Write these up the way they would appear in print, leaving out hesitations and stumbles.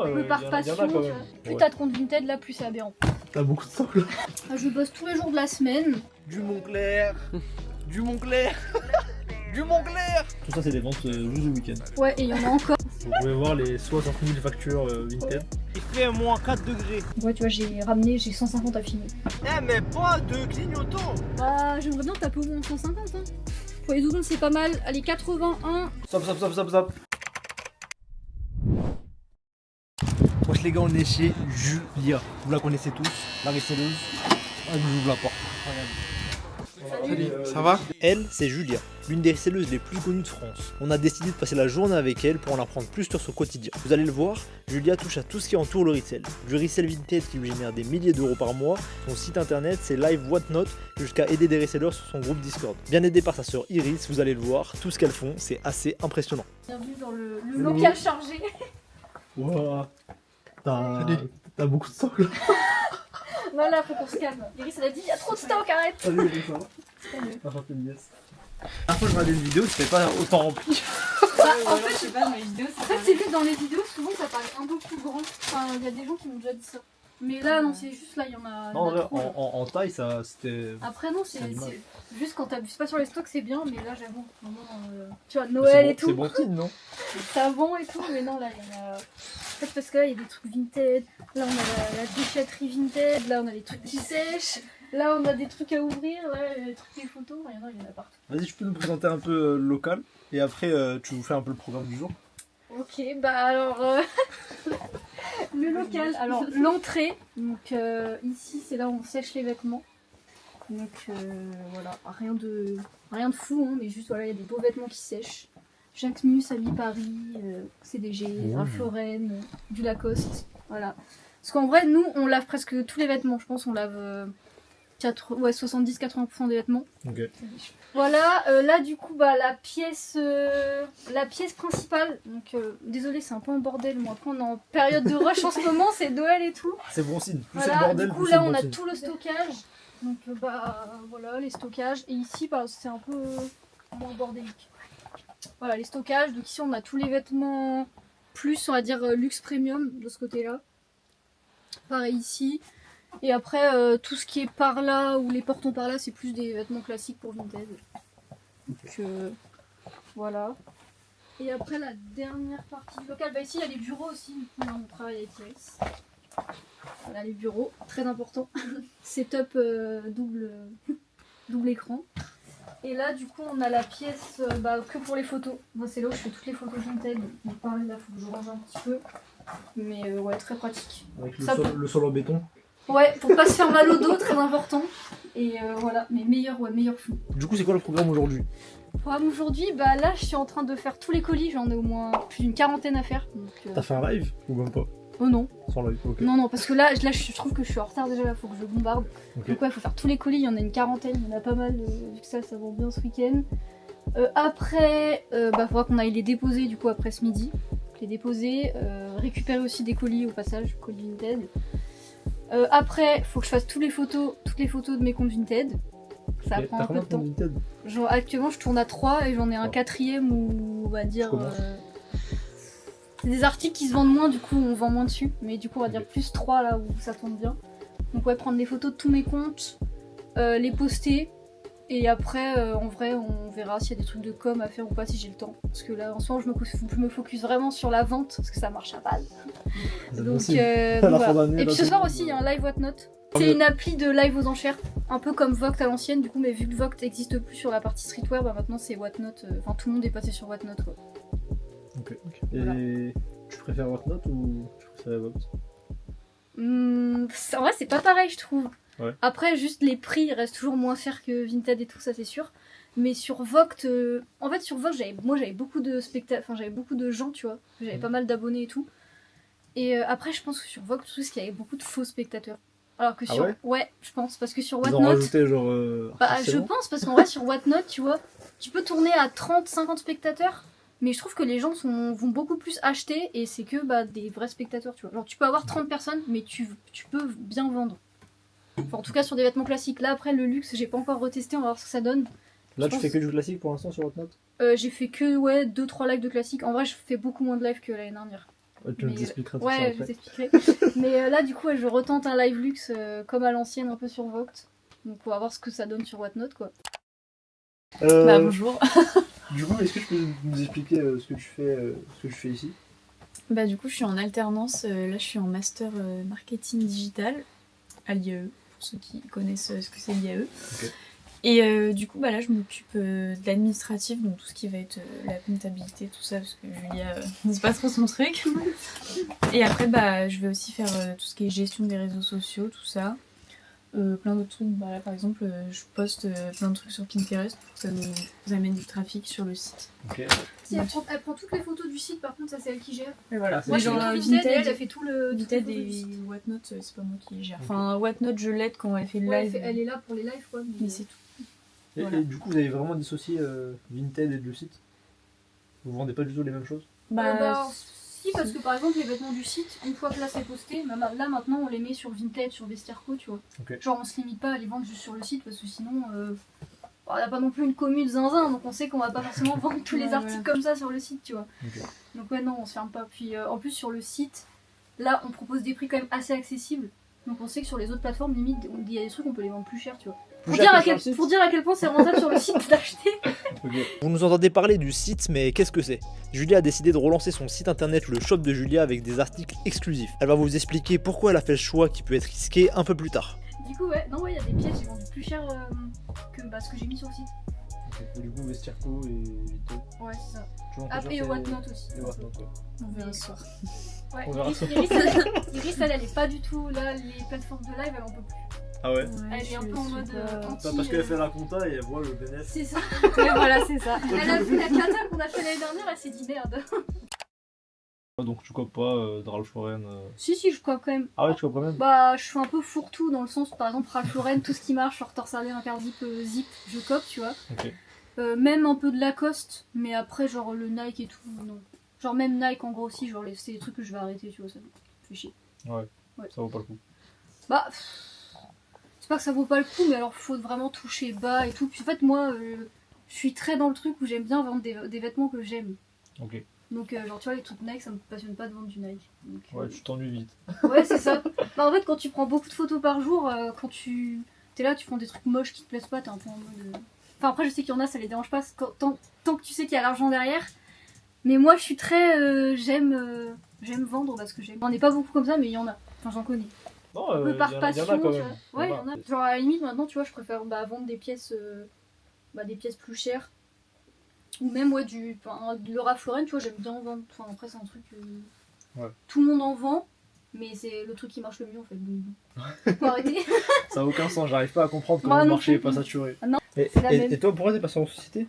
me y par en a passion. quand tu vois. même. Plus Ouais. t'as de compte Vinted, là, plus c'est aberrant. T'as beaucoup de sang là. Je bosse tous les jours de la semaine. Du Montclair. Du Montclair. Du Montclair. Tout ça, c'est des ventes juste le week-end. Ouais, et il y en a encore. Vous pouvez voir les 60 000 factures Vinted. Il fait moins 4 degrés. Ouais, tu vois, j'ai 150 à finir. Eh, mais pas de clignotants. Bah, j'aimerais bien taper au moins 150, hein. Pour les doublons, c'est pas mal. Allez, 81. Stop. Wesh les gars, on est chez Julia. Vous la connaissez tous, la recelleuse. Elle nous ouvre la porte. Salut. Ça va? Elle, c'est Julia, l'une des reselleuses les plus connues de France. On a décidé de passer la journée avec elle pour en apprendre plus sur son quotidien. Vous allez le voir, Julia touche à tout ce qui entoure le resell. Du resell Vinted qui lui génère des milliers d'euros par mois, son site internet, ses live Whatnot, jusqu'à aider des resellers sur son groupe Discord. Bien aidée par sa sœur Iris, vous allez le voir, tout ce qu'elles font, c'est assez impressionnant. Bienvenue dans le local chargé. Wow. T'as beaucoup de sang là. Non, là, faut qu'on se calme. Iris, elle a dit, il y a trop de stock, arrête. Salut, ça va? Enchanté, yes. La fois je regardais une vidéo, c'était pas autant rempli. Bah, en fait, je sais pas, mes vidéos, c'est que dans les vidéos, souvent, ça paraît un peu plus grand. Enfin, il y a des gens qui m'ont déjà dit ça. Mais là, non, c'est juste là, il y en a, Non, trop. Là. en taille, ça c'était. Après, non, c'est l'image. juste quand t'abuses pas sur les stocks, c'est bien. Mais là, j'avoue, vraiment, tu vois, Noël et tout. C'est bon signe, non? Savon et tout, mais non, là, il y en a. En fait, parce que là, il y a des trucs Vinted. Là, on a la déchetterie Vinted. Là, on a les trucs qui sèchent. Là, on a des trucs à ouvrir. Là, il y a des trucs, des photos. Il y en a partout. Vas-y, tu peux nous présenter un peu le local et après tu nous fais un peu le programme du jour. Ok, bah alors. Le local. Alors, l'entrée. Donc, ici, c'est là où on sèche les vêtements. Donc, voilà. Rien de fou, hein, mais juste, voilà, il y a des beaux vêtements qui sèchent. Jacques Mus, Ami Paris, CDG, Ralph Lauren, du Lacoste, voilà. Parce qu'en vrai, nous, on lave presque tous les vêtements, je pense, on lave 70-80% des vêtements. Ok. Voilà, là du coup, bah, la pièce principale, donc désolé, c'est un peu un bordel, moi, après on est en période de rush en ce moment, c'est Noël et tout. C'est bon signe. Plus c'est Voilà, le bordel, du coup plus là c'est on bon a signe. tout le stockage, donc bah voilà, les stockages, et ici bah, c'est un peu moins bordélique. Voilà, les stockages. Donc ici, on a tous les vêtements plus, on va dire, luxe premium de ce côté-là. Pareil ici. Et après, tout ce qui est par là, ou les portons par là, c'est plus des vêtements classiques pour Vinted. Donc voilà. Et après, la dernière partie du local, bah ici, il y a les bureaux aussi. Du coup, là, on travaille avec Iris. Voilà, les bureaux, très important. Setup double écran. Et là, du coup, on a la pièce que pour les photos. Moi, c'est là où je fais toutes les photos Vinted. Donc, pareil, là, faut que je range un petit peu. Mais ouais, très pratique. Avec Ça sol en béton. Ouais, pour pas se faire mal au dos, très important. Et voilà, mais meilleur flou. Du coup, c'est quoi le programme aujourd'hui? Programme aujourd'hui, bah là, je suis en train de faire tous les colis. J'en ai au moins plus d'une quarantaine à faire. Donc, T'as fait un live ou même pas? Oh non. Sans live, ok. Non, parce que là, je trouve que je suis en retard déjà. Là, faut que je bombarde. Ok. Donc ouais, faut faire tous les colis. Il y en a une quarantaine. Il y en a pas mal. Vu que ça vend bien ce week-end. Après, faudra qu'on aille les déposer du coup après ce midi. Les déposer, récupérer aussi des colis au passage, colis Vinted. Après, faut que je fasse toutes les photos de mes comptes Vinted. Ça Ok, prend t'as un peu de combien temps. Vinted? Genre, actuellement, je tourne à 3 et j'en ai un quatrième où on va dire. C'est des articles qui se vendent moins, du coup on vend moins dessus. Mais du coup, on va dire plus 3 là où ça tourne bien. Donc, ouais, prendre des photos de tous mes comptes, les poster. Et après, en vrai, on verra s'il y a des trucs de com à faire ou pas si j'ai le temps. Parce que là, en ce moment, je me focus vraiment sur la vente parce que ça marche à balle. Donc voilà. Et puis ce soir aussi, il y a un live Whatnot. C'est une appli de live aux enchères, un peu comme Vogt à l'ancienne, du coup, mais vu que Vogt n'existe plus sur la partie streetwear, bah maintenant c'est Whatnot. Enfin, tout le monde est passé sur Whatnot. Quoi. Ok. Voilà. Et tu préfères Whatnot ou tu préfères Vogt? En vrai, c'est pas pareil, je trouve. Ouais. Après, juste les prix restent toujours moins chers que Vinted et tout, ça c'est sûr. Mais sur Vogt, en fait, sur Vogt, j'avais beaucoup de j'avais beaucoup de gens, tu vois. J'avais pas mal d'abonnés et tout. Et après, je pense que sur Vogt, tout ce qu'il y avait beaucoup de faux spectateurs. Alors que sur. Ouais, je pense, parce que sur Ils ont Whatnot. rajouté genre. Bah, je artificiellement. pense, parce qu'en vrai, sur Whatnot, tu vois, tu peux tourner à 30-50 spectateurs. Mais je trouve que les gens vont beaucoup plus acheter et c'est que des vrais spectateurs, tu vois. Genre, tu peux avoir 30 personnes, mais tu peux bien vendre. Enfin, en tout cas, sur des vêtements classiques. Là, après, le luxe, j'ai pas encore retesté, on va voir ce que ça donne. Là, Je tu pense- fais que du classique pour l'instant sur Whatnot? J'ai fait que 2-3 lives de classiques. En vrai, je fais beaucoup moins de lives que l'année dernière. Tu nous expliqueras tout ça Ouais, après. je t'expliquerai. Mais là, du coup, je retente un live luxe comme à l'ancienne, un peu sur Vogt. Donc, on va voir ce que ça donne sur Whatnot, quoi. Bonjour. Du coup, est-ce que tu peux nous expliquer ce que tu fais ici? Du coup, je suis en alternance. Là, je suis en master marketing digital à l'IAE, pour ceux qui connaissent ce que c'est l'IAE. Ok. Et du coup, là, je m'occupe de l'administratif, donc tout ce qui va être la comptabilité, tout ça, parce que Julia, c'est pas trop son truc. Et après, je vais aussi faire tout ce qui est gestion des réseaux sociaux, tout ça. Plein d'autres trucs. Là, par exemple, je poste plein de trucs sur Pinterest pour que ça nous amène du trafic sur le site. Ok. Si elle prend toutes les photos du site, par contre, ça c'est elle qui gère. Et voilà. Ah, c'est Moi, elle je qui suis gère. plutôt Vinted et elle a fait tout le. Vinted toutes les photos du et site. Whatnot, c'est pas moi qui gère. Ok. Enfin, Whatnot, je l'aide quand elle fait le Ouais, live. elle est là pour les lives, quoi. Mais c'est tout. Et, Voilà. et du coup, vous avez vraiment dissocié Vinted et le site? Vous vendez pas du tout les mêmes choses? Si, parce que par exemple, les vêtements du site, une fois que là c'est posté, là maintenant on les met sur Vinted, sur Vestiaire.co, tu vois. Ok. Genre on se limite pas à les vendre juste sur le site parce que sinon, on n'a pas non plus une commune zinzin, donc on sait qu'on va pas forcément vendre tous les Ouais, articles comme ça sur le site, tu vois. Ok. Donc ouais, non, on se ferme pas. Puis en plus sur le site, là on propose des prix quand même assez accessibles. Donc on sait que sur les autres plateformes, limite, il y a des trucs on peut les vendre plus cher, tu vois. Pour dire à quel point c'est rentable sur le site d'acheter. Okay. Vous nous entendez parler du site, mais qu'est-ce que c'est? Julia a décidé de relancer son site internet, le shop de Julia, avec des articles exclusifs. Elle va vous expliquer pourquoi elle a fait le choix qui peut être risqué un peu plus tard. Du coup, ouais, il y a des pièces j'ai vendu plus cher que ce que j'ai mis sur le site. Okay. Et du coup, Vestiaire.co et Vinted. Ouais, c'est ça. Tu vends Après, il y a Whatnot aussi. Et Whatnot, ouais. On verra ce soir. Ouais, On verra ça. Iris, elle est pas du tout là, les plateformes de live, elle en peut plus. Ah ouais? Elle est un peu en mode anti. Parce qu'elle fait la compta et elle voit le bénéfice. C'est ça. Ouais, voilà, c'est ça. Elle a vu la cata qu'on a fait l'année dernière, elle s'est dit merde. Donc tu copes pas de Ralph Lauren Si, je crois quand même. Ah ouais, tu copes quand même? Bah, je suis un peu fourre-tout dans le sens, par exemple, Ralph Lauren, tout ce qui marche, genre Torsadé, un Cardiff, Zip, je cope, tu vois. Ok. Même un peu de Lacoste, mais après, genre le Nike et tout, non. Genre même Nike en gros aussi, genre c'est des trucs que je vais arrêter, tu vois, ça me fait chier. Ouais. Ça vaut pas le coup. Bah, c'est pas que ça vaut pas le coup, mais alors faut vraiment toucher bas et tout. Puis en fait, moi, je suis très dans le truc où j'aime bien vendre des vêtements que j'aime. Ok. Donc, genre, tu vois, les trucs Nike, ça me passionne pas de vendre du Nike. Donc, Ouais, tu t'ennuies vite. Ouais, c'est ça. Bah, en fait, quand tu prends beaucoup de photos par jour, quand tu t'es là, tu prends des trucs moches qui te plaisent pas, t'es un peu en mode. Enfin, après, je sais qu'il y en a, ça les dérange pas tant que tu sais qu'il y a l'argent derrière. Mais moi, je suis très. J'aime vendre parce que j'aime. On n'est pas beaucoup comme ça, mais il y en a. Enfin, j'en connais. Non, Un peu par passion, quand tu même. vois. Ouais, il y en a. Genre, à la limite, maintenant, tu vois, je préfère vendre des pièces plus chères. Ou même, ouais, le Ralph Lauren, tu vois, j'aime bien en vendre. Enfin, après, c'est un truc. Ouais. Tout le monde en vend, mais c'est le truc qui marche le mieux, en fait. Donc, faut arrêter. Ça n'a aucun sens, j'arrive pas à comprendre comment Moi le non marché est plus. pas saturé. Ah non, c'est la même. Et toi, pourquoi t'es passé en société?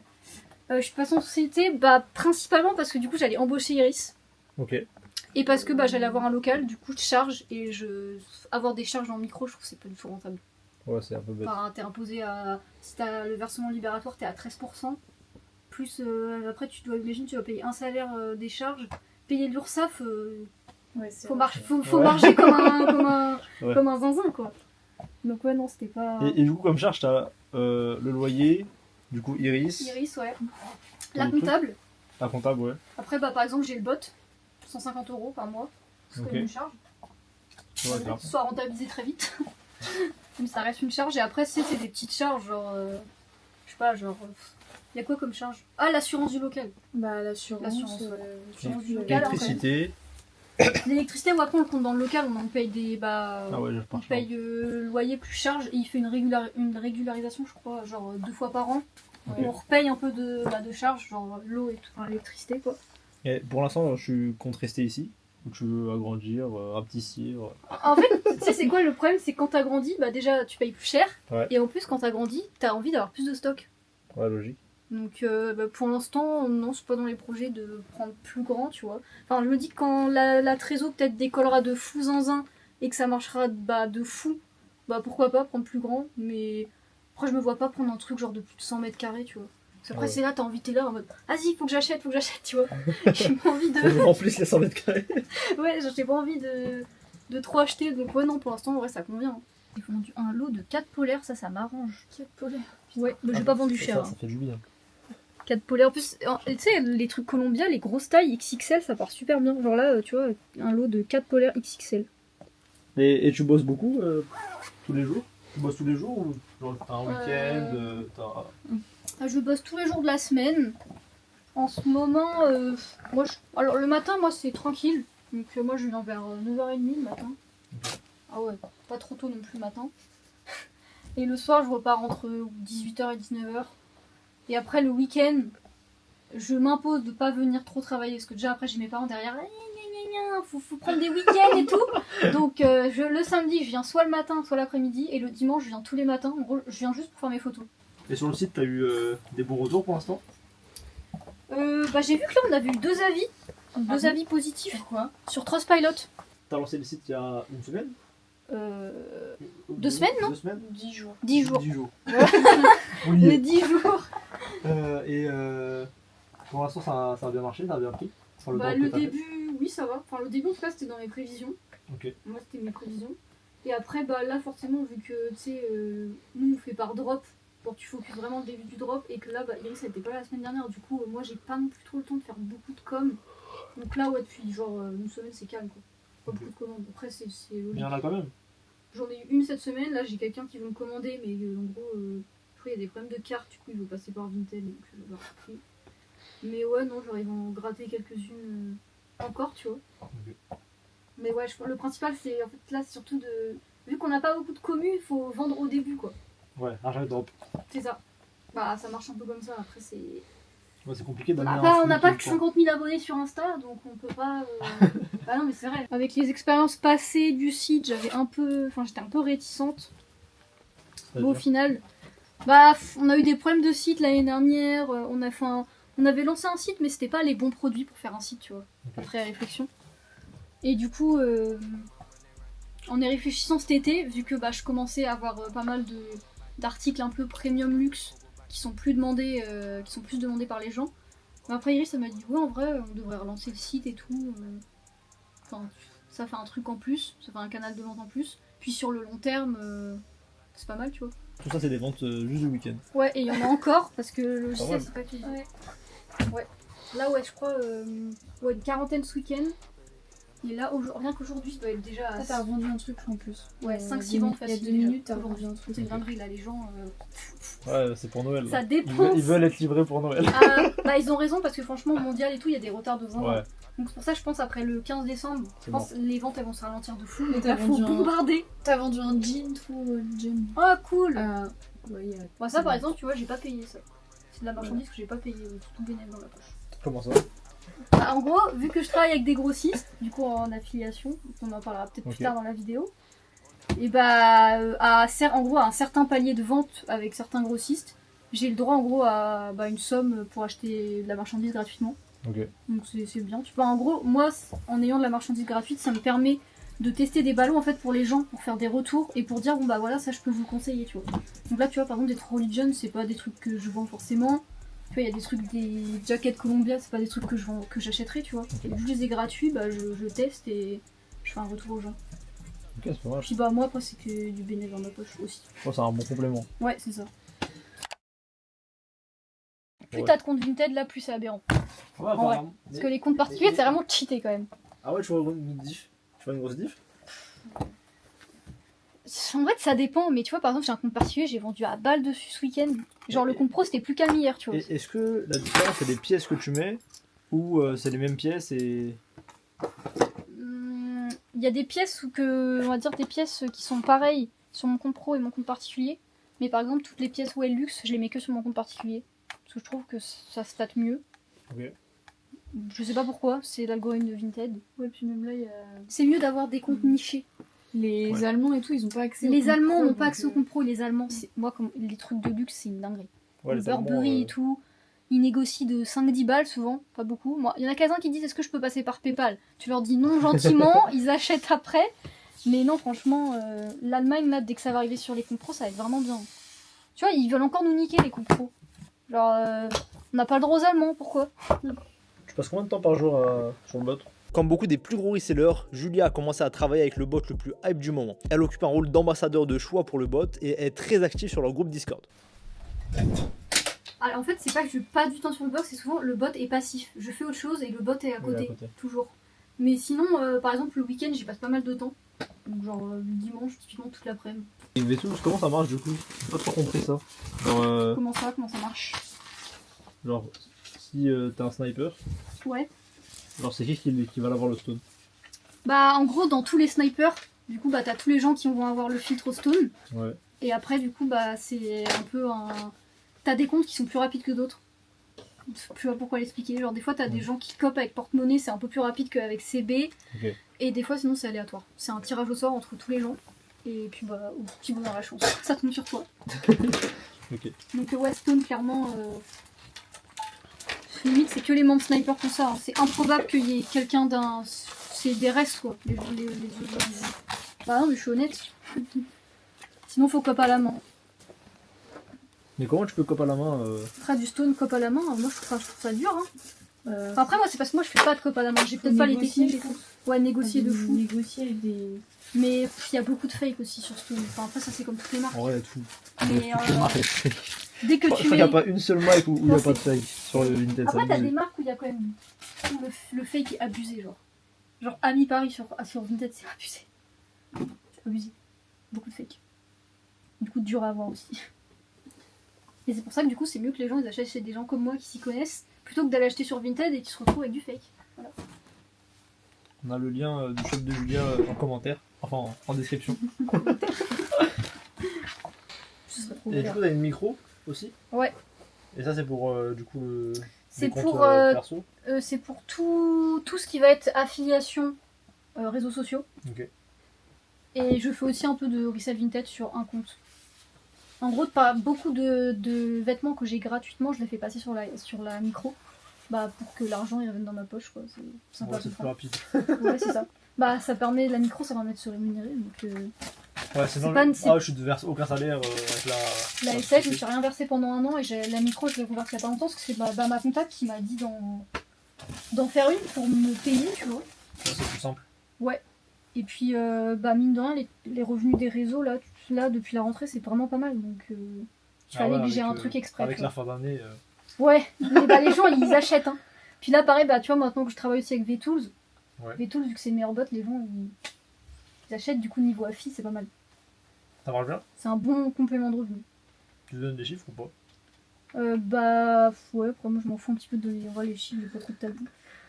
Je suis passée en société, principalement parce que du coup, j'allais embaucher Iris. Ok. Et parce que j'allais avoir un local, du coup, je charge. Et avoir des charges en micro, je trouve que c'est pas du tout rentable. Ouais, c'est un peu bête. Enfin, t'es imposé à. Si t'as le versement libératoire, t'es à 13%. Plus après, tu vas payer un salaire des charges. Payer de l'URSSAF, Ouais, c'est faut, vrai. faut Ouais. marcher Ouais. comme un zinzin, quoi. Donc, ouais, non, c'était pas. Et du coup, comme charge, t'as le loyer, du coup Iris, Iris, ouais. La Et tout. comptable. la comptable, ouais. Après, par exemple, j'ai le bot. 150 € par mois. C'est quand Ok. même une charge. Ouais, Que grave. ce soit rentabilisé très vite. Mais ça reste une charge. Et après, c'est des petites charges, genre. Je sais pas, genre. Il y a quoi comme charge? Ah, l'assurance du local. L'assurance. L'assurance, ouais. L'assurance du local. L'électricité. L'électricité, ou après, on le compte dans le local. On paye des. Ah ouais, je On pars. paye le loyer plus charge. Et il fait une régularisation, je crois, genre 2 fois par an. Ok. On repaye un peu de charge, genre l'eau et tout. Enfin, l'électricité, quoi. Et pour l'instant, je suis contre rester ici. Ou tu veux agrandir, rapetisser. En fait, tu sais, c'est quoi le problème? C'est quand t'as grandi, déjà tu payes plus cher. Ouais. Et en plus, quand t'as grandi, t'as envie d'avoir plus de stock. Ouais, logique. Donc pour l'instant, non, c'est pas dans les projets de prendre plus grand, tu vois. Enfin, je me dis que quand la trésor peut-être décollera de fou zinzin et que ça marchera de fou, pourquoi pas prendre plus grand. Mais après, je me vois pas prendre un truc genre de plus de 100 mètres carrés, tu vois. Parce qu'après, Ouais. c'est là, t'es là en mode vas-y, faut que j'achète, tu vois. J'ai pas envie de. Faut que je remplisse les 100 mètres carrés. Ouais, j'ai pas envie de trop acheter, donc ouais, non, pour l'instant, ouais, ça convient. Hein. J'ai vendu un lot de 4 polaires, ça m'arrange. 4 polaires. Ouais, mais j'ai pas vendu cher. Ça Hein. fait du bien. 4 polaires. En plus, tu sais, les trucs Columbia, les grosses tailles XXL, ça part super bien. Genre là, tu vois, un lot de 4 polaires XXL. Et tu bosses beaucoup tous les jours? Tu bosses tous les jours ou genre t'as un week-end Je bosse tous les jours de la semaine. En ce moment, alors le matin, moi c'est tranquille. Donc moi je viens vers 9h30 le matin. Ah ouais, pas trop tôt non plus le matin. Et le soir, je repars entre 18h et 19h. Et après le week-end, je m'impose de pas venir trop travailler. Parce que déjà après j'ai mes parents derrière. Faut prendre des week-ends et tout. Donc le samedi, je viens soit le matin, soit l'après-midi. Et le dimanche, je viens tous les matins. En gros, je viens juste pour faire mes photos. Et sur le site, t'as eu des bons retours pour l'instant? J'ai vu que là, on avait eu 2 avis. 2 avis positifs. Quoi Sur Trustpilot. T'as lancé le site il y a une semaine? 2 semaines, non? 2 semaines? 10 jours. 10 jours. 10 jours. Les 10 jours. Et pour l'instant, ça a bien marché, ça a bien pris? Enfin, Le début, oui, ça va. Enfin, le début, en tout cas, c'était dans mes prévisions. Ok. Moi, c'était mes prévisions. Et après, là, forcément, vu que, tu sais, nous, on fait par drop, pour que tu focuses vraiment le début du drop, et que là, Iris, elle était pas là la semaine dernière, du coup, moi, j'ai pas non plus trop le temps de faire beaucoup de com. Donc là, ouais, depuis genre une semaine, c'est calme, quoi. Pas beaucoup de commandes. Après, c'est logique. Il y en a quand même. J'en ai eu une cette semaine, là, j'ai quelqu'un qui veut me commander, mais en gros, je crois qu'il y a des problèmes de carte, du coup, il veut passer par Vinted, donc je vais repris. Mais ouais, non, j'arrive à en gratter quelques-unes encore, tu vois. Okay. Mais ouais, le principal, c'est en fait là, c'est surtout de. Vu qu'on n'a pas beaucoup de commu, il faut vendre au début, quoi. Ouais, argent de drop. C'est ça. Bah, ça marche un peu comme ça. Après, c'est. Ouais, c'est compliqué d'amener On n'a pas que 50 000 abonnés sur Insta, donc on peut pas. Bah non, mais c'est vrai. Avec les expériences passées du site, j'étais un peu réticente. Bon, au final, on a eu des problèmes de site l'année dernière. On avait lancé un site, mais c'était pas les bons produits pour faire un site, tu vois. Okay. Après réflexion. Et du coup, en y réfléchissant cet été, vu que je commençais à avoir pas mal d'articles un peu premium luxe qui sont plus demandés par les gens. Mais après Iris, ça m'a dit ouais, en vrai, on devrait relancer le site et tout. Enfin, ça fait un truc en plus, ça fait un canal de vente en plus. Puis sur le long terme, c'est pas mal, tu vois. Tout ça, c'est des ventes juste le week-end. Ouais, et il y en a encore parce que le logiciel, c'est pas fini. Ouais. Là, ouais, je crois une quarantaine ce week-end. Et là, rien qu'aujourd'hui, ça doit être déjà. T'as revendu un truc en plus. Ouais, 5-6 ventes faciles. Il y a 2 minutes, t'as revendu un truc. C'est une dinguerie là, les gens. Ouais, c'est pour Noël. Ça dépense. Ils veulent être livrés pour Noël. Ils ont raison parce que franchement, au mondial et tout, il y a des retards de vente. Ouais. Donc c'est pour ça, je pense, après le 15 décembre, les ventes elles vont se ralentir de fou. Mais il faut bombarder. T'as vendu un jean, tout jean. Ah, cool. Ouais, ça, par exemple, tu vois, j'ai pas payé ça. C'est de la marchandise que j'ai pas payé, tout bénéfice dans la poche. Comment ça? En gros, vu que je travaille avec des grossistes, du coup en affiliation, on en parlera peut-être plus tard dans la vidéo, et en gros à un certain palier de vente avec certains grossistes, j'ai le droit en gros à une somme pour acheter de la marchandise gratuitement. Okay. Donc c'est bien. Tu vois, en gros, moi, en ayant de la marchandise gratuite, ça me permet de tester des ballons en fait pour les gens, pour faire des retours et pour dire bon bah voilà, ça je peux vous conseiller, tu vois. Donc là, tu vois, par exemple, des True Religion, c'est pas des trucs que je vends forcément. Tu vois, il y a des trucs, des jackets Columbia, c'est pas des trucs que j'achèterais, tu vois. Okay. Et vu que je les ai gratuits, je teste et je fais un retour aux gens. Ok, c'est pas mal. Puis moi, après, c'est que du bénéfice dans ma poche aussi. Oh, c'est un bon complément. Ouais, c'est ça. Plus t'as de comptes Vinted, là, plus c'est aberrant. Ouais, parce que les comptes particuliers, c'est vraiment cheaté quand même. Ah ouais, tu vois une diff? Tu vois une grosse diff? En fait, ça dépend, mais tu vois, par exemple, j'ai un compte particulier, j'ai vendu à balle dessus ce week-end. Genre, le compte pro, c'était plus calme hier, tu vois. Est-ce que la différence, c'est des pièces que tu mets ou c'est les mêmes pièces et. Il y a des pièces on va dire des pièces qui sont pareilles sur mon compte pro et mon compte particulier. Mais par exemple, toutes les pièces Well Luxe, je les mets que sur mon compte particulier. Parce que je trouve que ça stat mieux. Ok. Je sais pas pourquoi, c'est l'algorithme de Vinted. Ouais, puis même là, c'est mieux d'avoir des comptes nichés. Les Allemands et tout, ils ont pas accès Les Allemands n'ont pas accès au compte pro. Les Allemands, moi, comme les trucs de luxe, c'est une dinguerie. Ouais, le Burberry et tout, ils négocient de 5-10 balles souvent, pas beaucoup. Moi, il y en a quelques-uns qui disent est-ce que je peux passer par PayPal? Tu leur dis non gentiment, ils achètent après. Mais non, franchement, l'Allemagne, là, dès que ça va arriver sur les comptes pro, ça va être vraiment bien. Tu vois, ils veulent encore nous niquer les comptes pro. Genre, on n'a pas le droit aux Allemands, pourquoi? Tu passes combien de temps par jour sur le bot? Comme beaucoup des plus gros resellers, Julia a commencé à travailler avec le bot le plus hype du moment. Elle occupe un rôle d'ambassadeur de choix pour le bot et est très active sur leur groupe Discord. Alors, en fait, c'est pas que je suis pas du temps sur le bot, c'est souvent le bot est passif. Je fais autre chose et le bot est à côté, toujours. Mais sinon, par exemple, le week-end, j'y passe pas mal de temps. Donc, genre le dimanche, typiquement toute l'après-midi. Et Vetools, comment ça marche du coup? J'ai pas trop compris ça. Genre, Comment ça marche? genre si t'as un sniper, Ouais. genre c'est qui va l'avoir le stone? Bah, en gros, dans tous les snipers, du coup, bah, t'as tous les gens qui vont avoir le filtre au stone. Ouais. Et après, du coup, bah, c'est un peu un. T'as des comptes qui sont plus rapides que d'autres. Je sais pas pourquoi l'expliquer. Genre, des fois, t'as des gens qui copent avec porte-monnaie, c'est un peu plus rapide qu'avec CB. Ok. Et des fois, sinon, c'est aléatoire. C'est un tirage au sort entre tous les gens. Et puis, bah, au petit bout dans la chance. Ça tombe sur toi. Ok. Donc, Westone, clairement. Limite, c'est que les membres snipers font ça. Hein. C'est improbable qu'il y ait quelqu'un d'un. C'est des restes, quoi. Bah, non, mais je suis honnête. Sinon, faut cop à la main. Mais comment tu peux cop à la main Faire du stone cop à la main, moi je trouve ça dur. Hein. Enfin, après, moi, c'est parce que moi je fais pas de cop à la main. J'ai peut-être pas les techniques. Ouais, négocier de fou. Négocier avec des. Mais il y a beaucoup de fake aussi sur Stone. Enfin, après, ça c'est comme toutes les marques. Ouais, tout. Mais Toutes les marques, elles fake. dès que Je tu crois qu'il mets. n'y a pas une seule marque où il n'y a Non, pas de fake sur le Vinted. Après, t'as des marques où il y a quand même. Où le fake est abusé, genre. Genre, Ami Paris sur Vinted, c'est abusé. C'est abusé. Beaucoup de fake. Du coup, dur à avoir aussi. Et c'est pour ça que du coup, c'est mieux que les gens ils achètent chez des gens comme moi qui s'y connaissent plutôt que d'aller acheter sur Vinted et qui se retrouvent avec du fake. Voilà. On a le lien du shop de Julia en commentaire, enfin en description. Ce serait trop Et du bien. coup, t'as une micro aussi? Ouais. Et ça, c'est pour du coup C'est les comptes, pour, perso? C'est pour tout ce qui va être affiliation réseaux sociaux. Ok. Et je fais aussi un peu de resell Vinted sur un compte. En gros, pas beaucoup de vêtements que j'ai gratuitement, je les fais passer sur la micro. Bah, pour que l'argent il revienne dans ma poche, quoi. C'est sympa. Ouais, c'est plus rapide. Ouais, c'est ça. Bah, ça permet, la micro, ça permet de se rémunérer. Donc, Ouais, c'est pas une- Ah, je ne verse aucun salaire avec la. la SF, je me suis rien versé pendant un an et la micro, je l'ai reversée il y a pas longtemps parce que c'est ma contact qui m'a dit d'en faire une pour me payer, tu vois. Ouais, c'est plus simple. Ouais. Et puis, mine de rien, les revenus des réseaux, là, depuis la rentrée, c'est vraiment pas mal. Donc, il fallait que j'ai un truc exprès. Avec la fin d'année. Ouais, mais bah, les gens, ils achètent. Hein. Puis là, pareil, bah, tu vois, maintenant que je travaille aussi avec Vetools, Ouais. Vetools, vu que c'est le meilleur bot, les gens, ils achètent. Du coup, niveau affi, c'est pas mal. Ça marche bien? C'est un bon complément de revenu. Tu donnes des chiffres ou pas? Bah, ouais, après, moi, je m'en fous un petit peu de donner les chiffres, j'ai pas trop de tabou.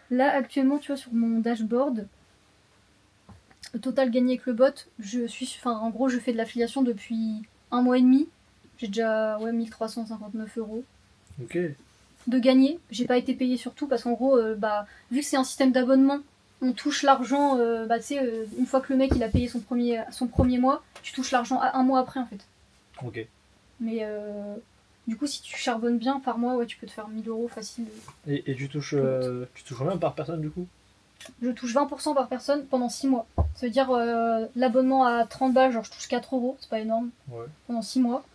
Là, actuellement, tu vois, sur mon dashboard, total gagné avec le bot, en gros, je fais de l'affiliation depuis 1 mois et demi. J'ai déjà 1359 € Ok. de gagner. J'ai pas été payé sur tout parce qu'en gros, vu que c'est un système d'abonnement, on touche l'argent, tu sais, une fois que le mec il a payé son premier mois, tu touches l'argent un mois après en fait. Ok. Mais du coup, si tu charbonnes bien par mois, ouais, tu peux te faire 1000 € facile. Et tu touches combien par personne du coup? Je touche 20% par personne pendant 6 mois. Ça veut dire l'abonnement à 30 balles, genre je touche 4 €, c'est pas énorme, Ouais. pendant 6 mois.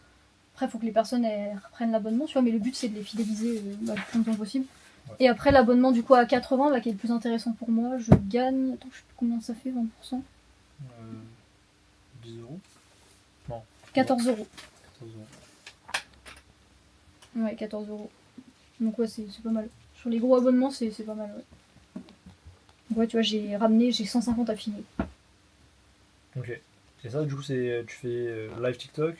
Après, il faut que les personnes reprennent l'abonnement, tu vois, mais le but c'est de les fidéliser le plus longtemps possible. Ouais. Et après, l'abonnement du coup à 80, là qui est le plus intéressant pour moi, je gagne. Attends, je sais plus combien ça fait, 20%. 10 euros? Non. 14 €. 14 euros. Ouais, 14 €. Donc, ouais, c'est pas mal. Sur les gros abonnements, c'est pas mal, ouais. Donc, ouais, tu vois, j'ai 150 affiliés. Ok. Et ça, du coup, tu fais live TikTok,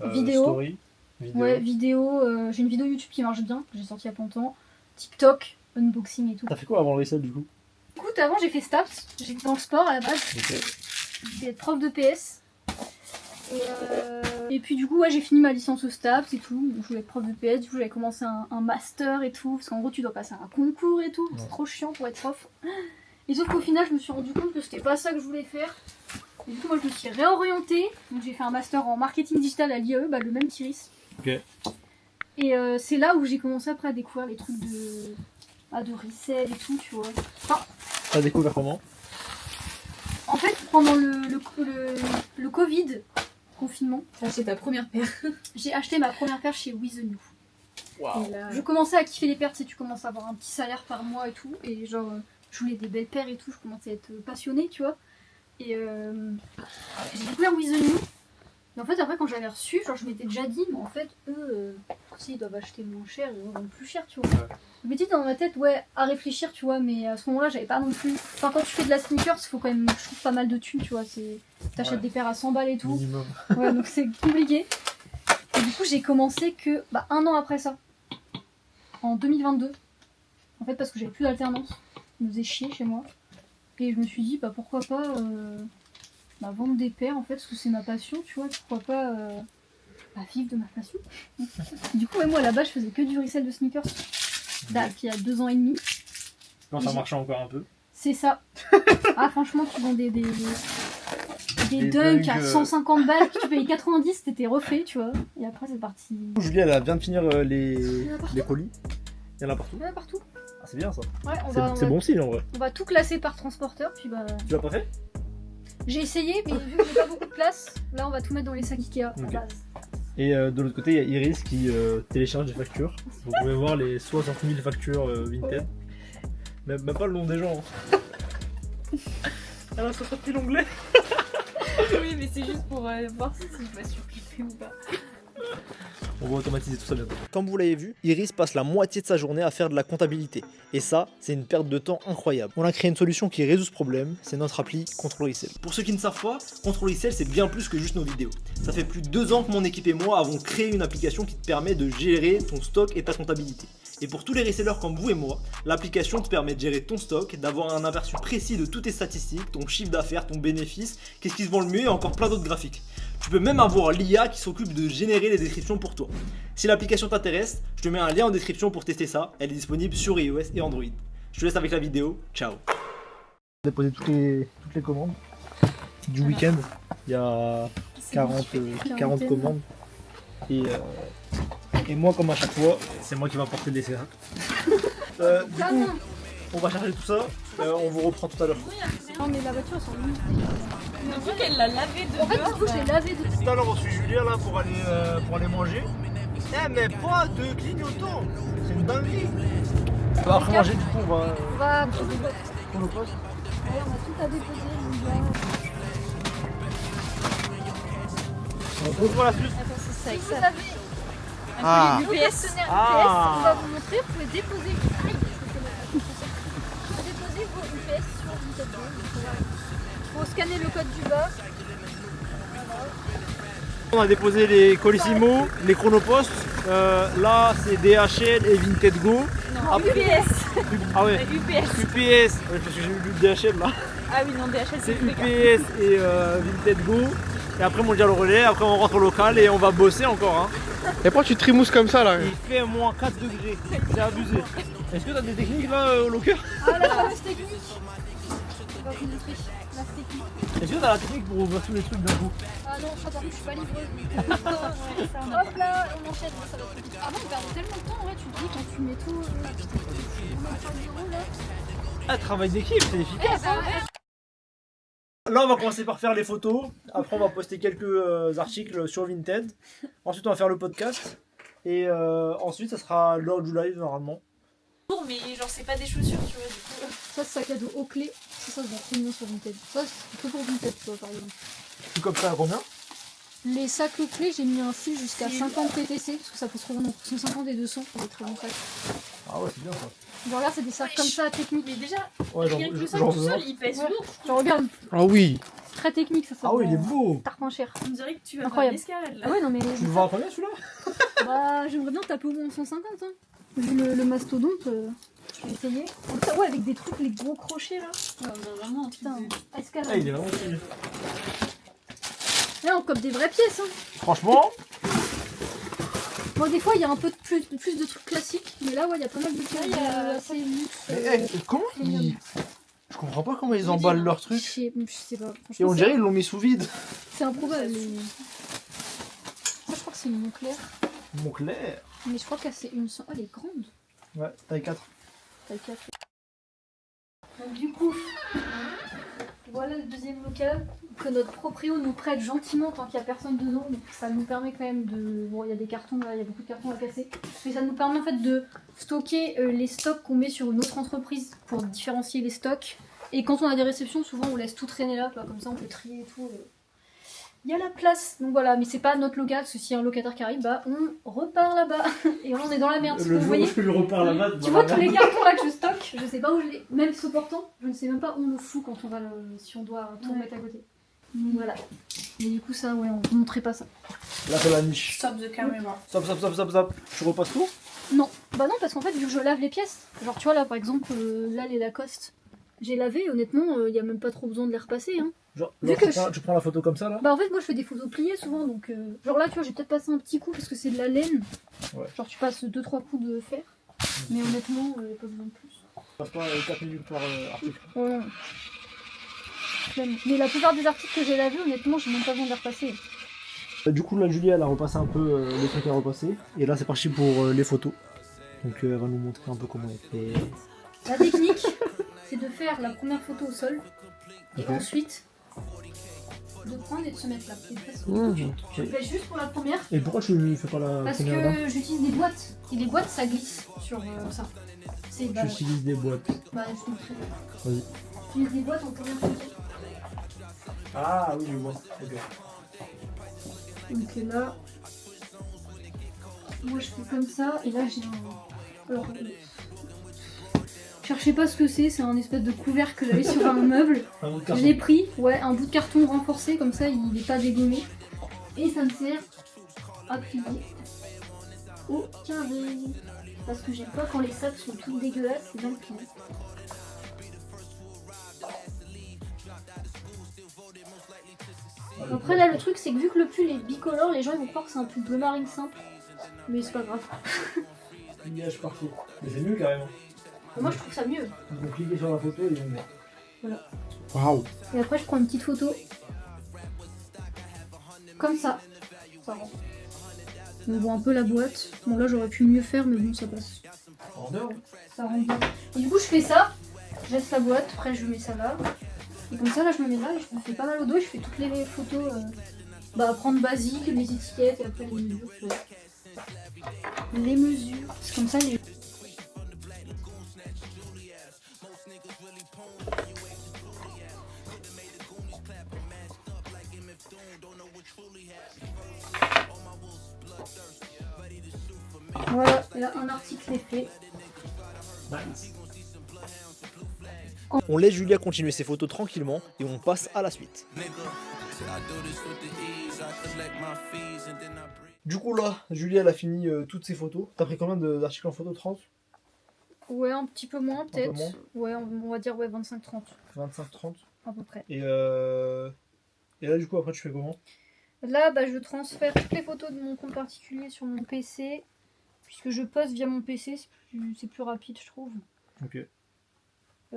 Vidéo. story, vidéo. Ouais, vidéo. J'ai une vidéo YouTube qui marche bien, que j'ai sortie il y a pas longtemps. TikTok, unboxing et tout. T'as fait quoi avant le resell du coup? Écoute, avant j'ai fait STAPS, j'étais dans le sport à la base. Ok. J'étais prof de PS. Et puis du coup, ouais, j'ai fini ma licence au STAPS et tout. Donc, je voulais être prof de PS, du coup j'avais commencé un master et tout. Parce qu'en gros, tu dois passer un concours et tout. C'est trop chiant pour être prof. Et sauf qu'au final, je me suis rendu compte que c'était pas ça que je voulais faire. Et du coup, moi je me suis réorientée. Donc j'ai fait un master en marketing digital à l'IAE, le même qu'Iris. Ok. Et c'est là où j'ai commencé après à découvrir les trucs de resell et tout, tu vois. Enfin, T'as découvert comment? en fait, pendant le Covid, confinement, Ça, c'est ta première paire. j'ai acheté ma première paire chez With The New. Waouh. Et là, Je commençais à kiffer les paires, tu sais, tu commences à avoir un petit salaire par mois et tout. Et genre, je voulais des belles paires et tout, je commençais à être passionnée, tu vois. Et j'ai découvert With The New. Mais en fait, après, quand j'avais reçu, genre, je m'étais déjà dit, mais en fait, eux, s'ils doivent acheter moins cher, ils vendent plus cher, tu vois. Ouais. Je m'étais dit dans ma tête, ouais, à réfléchir, tu vois, mais à ce moment-là, j'avais pas non plus. Enfin, quand tu fais de la sneakers, il faut quand même, je trouve, pas mal de thunes, tu vois. T'achètes des paires à 100 balles et tout. Minimum. Ouais, donc c'est compliqué. Et du coup, j'ai commencé que un an après ça, en 2022. En fait, parce que j'avais plus d'alternance. Ça me faisait chier chez moi. Et je me suis dit, pourquoi pas vendre des paires, en fait, parce que c'est ma passion, tu vois. Pourquoi pas vivre de ma passion. Du coup, moi, là-bas, je faisais que du resell de sneakers. Il y a 2 ans et demi. Quand ça marchait encore un peu. C'est ça. Ah, franchement, tu vends des dunks à 150 balles, que tu payes 90, t'étais refait, tu vois. Et après, c'est parti. Julie, elle vient de finir les colis. Il y en a partout. Il y en a partout. Ah, c'est bien ça. Ouais, c'est bon signe en vrai. On va tout classer par transporteur, puis Tu l'as pas fait? J'ai essayé, mais vu que j'ai pas beaucoup de place, là, on va tout mettre dans les sacs Ikea. Ok. À base. Et de l'autre côté, il y a Iris qui télécharge des factures. Vous pouvez voir les 60 000 factures Vinted. Même pas le nom des gens. Elle a sorti l'onglet. Oui, mais c'est juste pour voir si je dois supprimer ou pas. On va automatiser tout ça bientôt. Comme vous l'avez vu, Iris passe la moitié de sa journée à faire de la comptabilité. Et ça, c'est une perte de temps incroyable. On a créé une solution qui résout ce problème, c'est notre appli Control Resell. Pour ceux qui ne savent pas, Control Resell c'est bien plus que juste nos vidéos. Ça fait plus de 2 ans que mon équipe et moi avons créé une application qui te permet de gérer ton stock et ta comptabilité. Et pour tous les resellers comme vous et moi, l'application te permet de gérer ton stock, d'avoir un aperçu précis de toutes tes statistiques, ton chiffre d'affaires, ton bénéfice, qu'est-ce qui se vend le mieux et encore plein d'autres graphiques. Tu peux même avoir l'IA qui s'occupe de générer les descriptions pour toi. Si l'application t'intéresse, je te mets un lien en description pour tester ça. Elle est disponible sur iOS et Android. Je te laisse avec la vidéo. Ciao. Déposer toutes les commandes du week-end. Il y a 40 commandes. Et moi, comme à chaque fois, c'est moi qui va porter les sacs. Du coup, on va charger tout ça. On vous reprend tout à l'heure. Non, mais la voiture, elles sont limitées. Vu qu'elle l'a lavé de En fait, du coup, je l'ai lavé de. Tout à l'heure, on suit Julien là pour aller manger. Eh, mais pas de clignotant. C'est une dinguerie. Après manger, du coup, on va Pour le poste. pour le poste. Allez, on a tout à déposer, mon gars. On retrouve pour la suite. Attends, c'est ça, Si vous ça. avez Ah. nos partenaires UPS, Ah. on va vous montrer, vous pouvez déposer. Vous pouvez déposer vos UPS sur Vinted Go. Il faut scanner le code du bas. On a déposé les Colissimo, les Chronopost. Là, c'est DHL et Vinted Go. Non, UPS. Ah ouais. UPS. UPS, parce que j'ai vu DHL là. Ah oui, non, DHL, C'est c'est UPS et Vinted Go. Et après, on dit le relais. Après, on rentre au local et on va bosser encore. Hein. Et pourquoi tu trimousses comme ça là? Il fait moins 4 degrés. C'est abusé. Est-ce que t'as des techniques là au locker? Ah, la fameuse technique. On va vous montrer la technique. Est-ce que t'as la technique pour ouvrir tous les trucs d'un coup? Ah non, je crois par contre, je suis pas livreuse. Hop là, on enchaîne, ça va plus vite. Avant, on perdait tellement de temps, en vrai, tu te dis quand tu mets tout. On a 3 euros là. Ah, travail d'équipe, c'est efficace. Là, on va commencer par faire les photos. Après, on va poster quelques articles sur Vinted. Ensuite, on va faire le podcast. Et ensuite, ça sera l'heure du live normalement. Mais genre, c'est pas des chaussures, tu vois, du coup. Ça, c'est sac à dos aux clés. Ça se vend très bien sur Vinted. Ça, c'est que pour Vinted, tu vois, par exemple. Tout comme ça, à combien? Les sacs aux clés, j'ai mis un fil jusqu'à 50 TTC, parce que ça peut se revendre entre 150 et 200 pour des très bons sacs. Ah ouais, c'est bien ça. Genre là, c'est des sacs comme ça, techniques. Mais déjà, Ouais, rien que le sac j'en tout veux un. seul, il pèse Ouais. lourd. Tu regardes, Ah oui. c'est très technique, ça. Ah ouais, il est beau. T'as moins cher. On dirait que tu vas Incroyable. faire l'escalade là. Ah ouais, non mais. Tu le vends à combien celui-là? Bah, j'aimerais bien taper au moins 150, hein. Vu le mastodonte, je vais essayer. Putain, ouais, avec des trucs, les gros crochets là. Ouais, bah, vraiment, Putain, Ah, escalade. il est vraiment stylé. Là, on cope des vraies pièces, hein. Franchement, Bon, des fois, il y a un peu plus de trucs classiques, mais là, ouais, il y a pas mal de pièces assez luxe. mais comment ils... Je comprends pas comment ils emballent leur Je truc. sais pas. Et Franchement, on dirait ils l'ont mis sous vide. c'est improbable. Moi, je crois que c'est une Moncler. Moncler. Mais je crois qu'elle c'est une. Oh, elle est grande. Ouais, taille 4. Taille 4. Donc, du coup, voilà le deuxième local que notre proprio nous prête gentiment tant qu'il n'y a personne dedans. Donc, ça nous permet quand même de. Bon, il y a des cartons là, il y a beaucoup de cartons à casser. Mais ça nous permet en fait de stocker les stocks qu'on met sur une autre entreprise pour différencier les stocks. Et quand on a des réceptions, souvent on laisse tout traîner là, quoi. Comme ça on peut trier et tout. il y a la place. Donc voilà, mais c'est pas notre local, parce que s'il y a un locataire qui arrive, bah on repart là-bas. Et là on est dans la merde. Le vous jour où voyez, je lui repars la main, tu vois tous les cartons là que je stocke, je sais pas où je les. Même ce portant, je ne sais même pas où on le fout quand on va si on doit tout mettre à côté. Donc voilà. Mais du coup ça, ouais, on ne montrait pas ça. Là c'est la niche. Stop the camera. Stop. Tu repasses tout? Non, bah non, parce qu'en fait, vu que je lave les pièces, genre tu vois là par exemple, là les Lacoste, j'ai lavé, honnêtement, il y a même pas trop besoin de les repasser. Hein. Genre, Vu que tu prends la photo comme ça là? Bah en fait, moi je fais des photos pliées souvent, donc genre là tu vois, j'ai peut-être passé un petit coup parce que c'est de la laine. Ouais. Genre tu passes 2-3 coups de fer, mais honnêtement, il n'y a pas besoin de plus. Passe pas 4 minutes par article. Ouais. Flemme. Mais la plupart des articles que j'ai lavés, honnêtement, j'ai même pas besoin de les repasser. Du coup là Julia elle a repassé un peu les trucs à repasser. Et là c'est parti pour les photos. Donc elle va nous montrer un peu comment elle fait. La technique, c'est de faire la première photo au sol, et Ok. ensuite de prendre et de se mettre là. Je Et, fais juste pour la première. et pourquoi tu fais pas la Parce première là? que j'utilise des boîtes, et les boîtes ça glisse sur ça. C'est Tu utilises des boîtes. bah, je te montrerai. Vas-y. J'utilise des boîtes en première photo. Ah oui je vois. Ok. Donc là, moi je fais comme ça, et là j'ai un. Alors, cherchez pas ce que c'est un espèce de couvercle que j'avais sur un meuble. Un bout de Je carton. l'ai pris, ouais, un bout de carton renforcé, comme ça il n'est pas dégommé. Et ça me sert à plier au carré. Parce que j'aime pas quand les sacs sont tout dégueulasses, c'est bien plié. Après là le truc c'est que vu que le pull est bicolore, les gens ils vont croire que c'est un pull bleu marine simple. Mais c'est pas grave. Pliage partout. Mais c'est mieux carrément. Moi je trouve ça mieux. Ils vont cliquer sur la photo et ils vont mettre. Voilà. Waouh. Et après je prends une petite photo. Comme ça. Ça rend. On voit un peu la boîte. Bon là j'aurais pu mieux faire mais bon ça passe. En dehors. Ça rend bien. Et du coup je fais ça. Je laisse la boîte, après je mets ça là. Et comme ça là je me mets là et je me fais pas mal au dos et je fais toutes les photos. Bah prendre basique, les étiquettes et après les mesures. Les mesures. C'est comme ça les. Voilà, et là un article est fait. Nice. On laisse Julia continuer ses photos tranquillement et on passe à la suite. Du coup là, Julia elle a fini toutes ses photos. T'as pris combien d'articles en photo? 30? Ouais, un petit peu moins peu peut-être. moins. Ouais, on va dire ouais 25-30 25-30. à peu près. Et là du coup après tu fais comment? Là, bah, je transfère toutes les photos de mon compte particulier sur mon PC. Puisque je poste via mon PC, c'est plus rapide je trouve. Ok.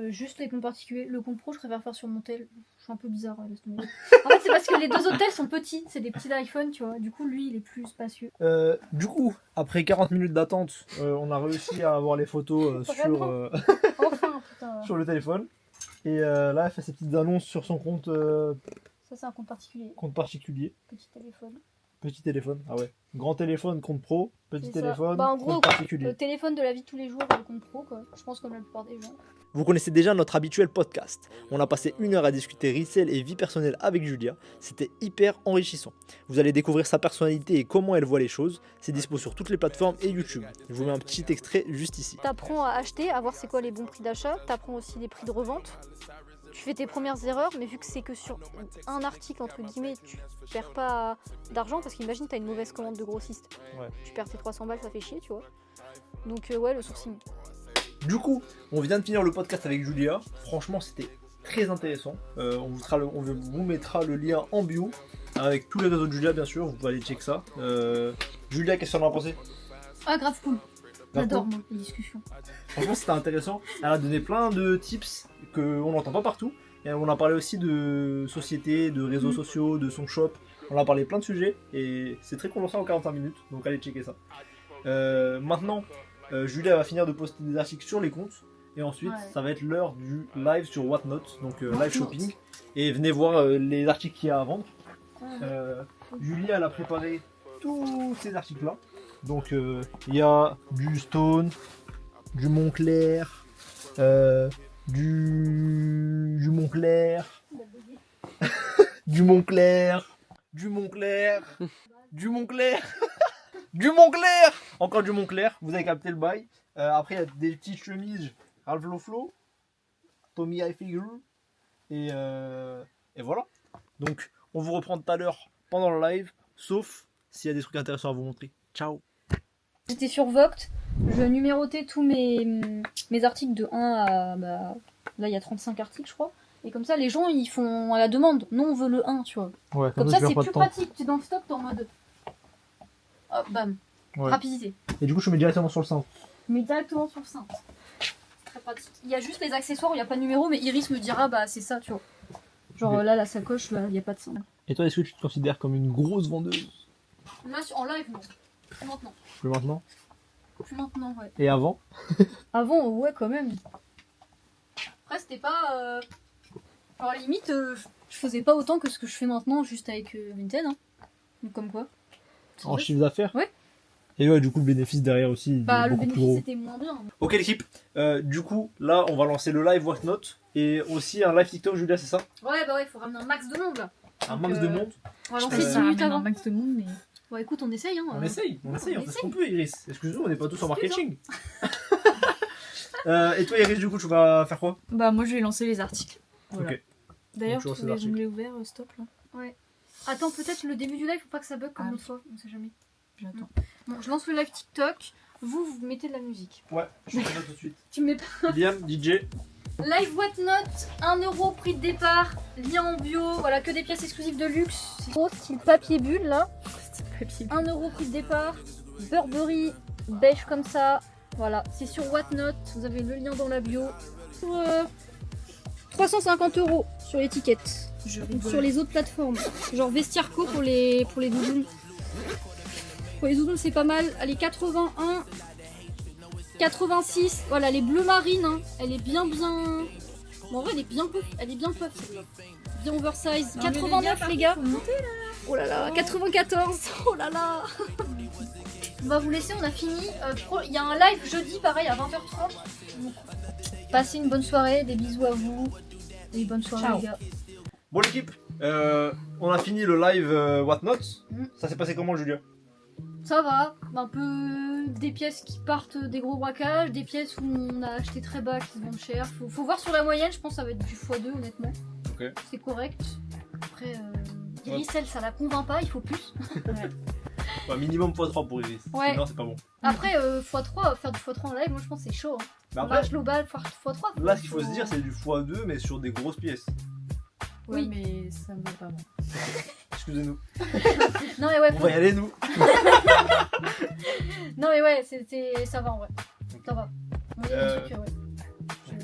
Juste les comptes particuliers. Le compte pro, je préfère faire sur mon tel. Je suis un peu bizarre, laisse tomber. En fait, c'est parce que les deux autres tels sont petits. C'est des petits iPhone, tu vois. Du coup, lui, il est plus spacieux. Du coup, après 40 minutes d'attente, on a réussi à avoir les photos sur, Enfin, putain. sur le téléphone. Et là, elle fait ses petites annonces sur son compte Ça, c'est un compte particulier. particulier. Petit téléphone. Petit téléphone, ah ouais. Grand téléphone, compte pro. Petit C'est ça. téléphone, Bah, en gros, compte particulier. le téléphone de la vie de tous les jours, le compte pro, quoi. Je pense comme la plupart des gens. Vous connaissez déjà notre habituel podcast. On a passé 1 heure à discuter resell et vie personnelle avec Julia. C'était hyper enrichissant. Vous allez découvrir sa personnalité et comment elle voit les choses. C'est dispo sur toutes les plateformes et YouTube. Je vous mets un petit extrait juste ici. T'apprends à acheter, à voir c'est quoi les bons prix d'achat. T'apprends aussi les prix de revente. Tu fais tes premières erreurs, mais vu que c'est que sur un article, entre guillemets, tu perds pas d'argent. Parce qu'imagine, t'as une mauvaise commande de grossiste. Ouais. Tu perds tes 300 balles, ça fait chier, tu vois. Donc ouais, le sourcing. Du coup, on vient de finir le podcast avec Julia. Franchement, c'était très intéressant. On vous mettra le lien en bio avec tous les réseaux de Julia, bien sûr. Vous pouvez aller checker ça. Julia, qu'est-ce que t'en as pensé? Ah, grave cool. Grave J'adore, cool. moi, les discussions. Franchement, c'était intéressant. Elle a donné plein de tips qu'on n'entend pas partout. Et on a parlé aussi de société, de réseaux sociaux, de son shop. On a parlé plein de sujets et c'est très condensé en 45 minutes. Donc allez checker ça. Maintenant, Julia va finir de poster des articles sur les comptes. Et ensuite, ça va être l'heure du live sur Whatnot, donc live shopping. Et venez voir les articles qu'il y a à vendre. Julia, elle a préparé tous ces articles-là. Donc, il y a du Stone, du Moncler, du Moncler, du Moncler, Du Montclair. Du Montclair. Du Montclair. Encore du Montclair. Vous avez capté le bail. Après, il y a des petites chemises Ralph Lauren, Tommy Hilfiger. Et voilà. Donc, on vous reprend tout à l'heure pendant le live. Sauf s'il y a des trucs intéressants à vous montrer. Ciao. J'étais sur Vogt, je numérotais tous mes articles de 1 à... Bah, là, il y a 35 articles, je crois. Et comme ça, les gens, ils font à la demande. Non, on veut le 1, tu vois. Ouais, Comme ça, c'est plus pratique. Tu es dans le stock, t'es en mode... Hop, bam. Ouais. Rapidité. Et du coup, je mets directement sur le sein. Mais directement sur le sein. C'est très pratique. Il y a juste les accessoires où il n'y a pas de numéro, mais Iris me dira, bah, c'est ça, tu vois. Genre Okay. là, la sacoche, là, il n'y a pas de sein. Et toi, est-ce que tu te considères comme une grosse vendeuse? Là, en live, non. Plus maintenant. Plus maintenant? Plus maintenant, ouais. Et avant? Avant, ouais, quand même. Après, c'était pas... Alors, à la limite, je faisais pas autant que ce que je fais maintenant, juste avec Vinted. Hein. Donc, comme quoi. C'est En vrai. chiffre d'affaires? Ouais. Et ouais, du coup, le bénéfice derrière aussi, il Bah, est le beaucoup plus bénéfice gros. était moins bien. Ok, l'équipe. Du coup, là, on va lancer le live Whatnot. Et aussi un live TikTok, Julia, c'est ça? Ouais, bah ouais, il faut ramener un max de monde, là. Un Donc, max de monde. On va Je lancer pense que 10 ça minutes ramène avant. un max de monde, mais... Bon, écoute, on essaye, hein. On essaye, on fait ce qu'on essaye. peut, Iris. Excuse-nous, on n'est pas tous en marketing. Et toi, Iris, du coup, tu vas faire quoi? Bah moi, je vais lancer les articles. Voilà. Ok. D'ailleurs, Donc, tu tous lances les les onglets ouverts, stop, là. Attends, peut-être le début du live, faut pas que ça bug comme Ah. l'autre fois, on sait jamais. J'attends. Bon, je lance le live TikTok. Vous mettez de la musique. Ouais, je fais ça tout de suite. Tu me mets pas. Liam, DJ. Live Whatnot, 1€ prix de départ, lien en bio, voilà, que des pièces exclusives de luxe. C'est gros style papier bulle là. 1€ prix de départ, Burberry, beige comme ça. Voilà, c'est sur Whatnot, vous avez le lien dans la bio. Pour 350€ sur l'étiquette. Donc, sur les autres plateformes. Genre Vestiarco pour les doudounes. Pour les doudounes c'est pas mal. Allez, 81. 86, voilà, les bleus marines, hein. Elle est bien. Bon, en vrai, elle est bien puff, celle-là. Bien oversize. 89, les gars. Oh là là, 94. Oh là là. On va vous laisser, on a fini. Il y a un live jeudi, pareil, à 20h30. Donc, passez une bonne soirée, des bisous à vous. Et bonne soirée, Ciao. les gars. Bon, l'équipe, on a fini le live Whatnot. Mhm. Ça s'est passé comment, Julia? Ça va, un peu des pièces qui partent des gros braquages, des pièces où on a acheté très bas qui se vendent cher. Faut voir sur la moyenne, je pense que ça va être du x2 honnêtement. Ok. C'est correct. Après, Iris, elle, ça la convainc pas, il faut plus. Bah, minimum x3 pour Iris. Ouais. Sinon, c'est pas bon. Après, x3, faire du x3 en live, moi je pense que c'est chaud. Hein. Mais Après, après, global, x3. là, ce qu'il faut se dire, c'est du x2, mais sur des grosses pièces. Oui, mais ça me va pas, moi. Excusez-nous. Non mais ouais, On va y aller, nous. non mais ouais, ça va en vrai. Ça va. On est, des trucs, ouais.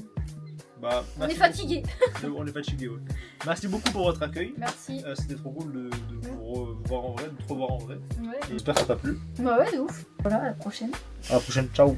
Bah, On est merci fatigué. beaucoup. On est fatigué, ouais. Merci beaucoup pour votre accueil. Merci. C'était trop cool de vous revoir en vrai, de te revoir en vrai. Ouais. Et j'espère que ça t'a plu. Bah ouais, de ouf. Voilà, à la prochaine. À la prochaine, ciao.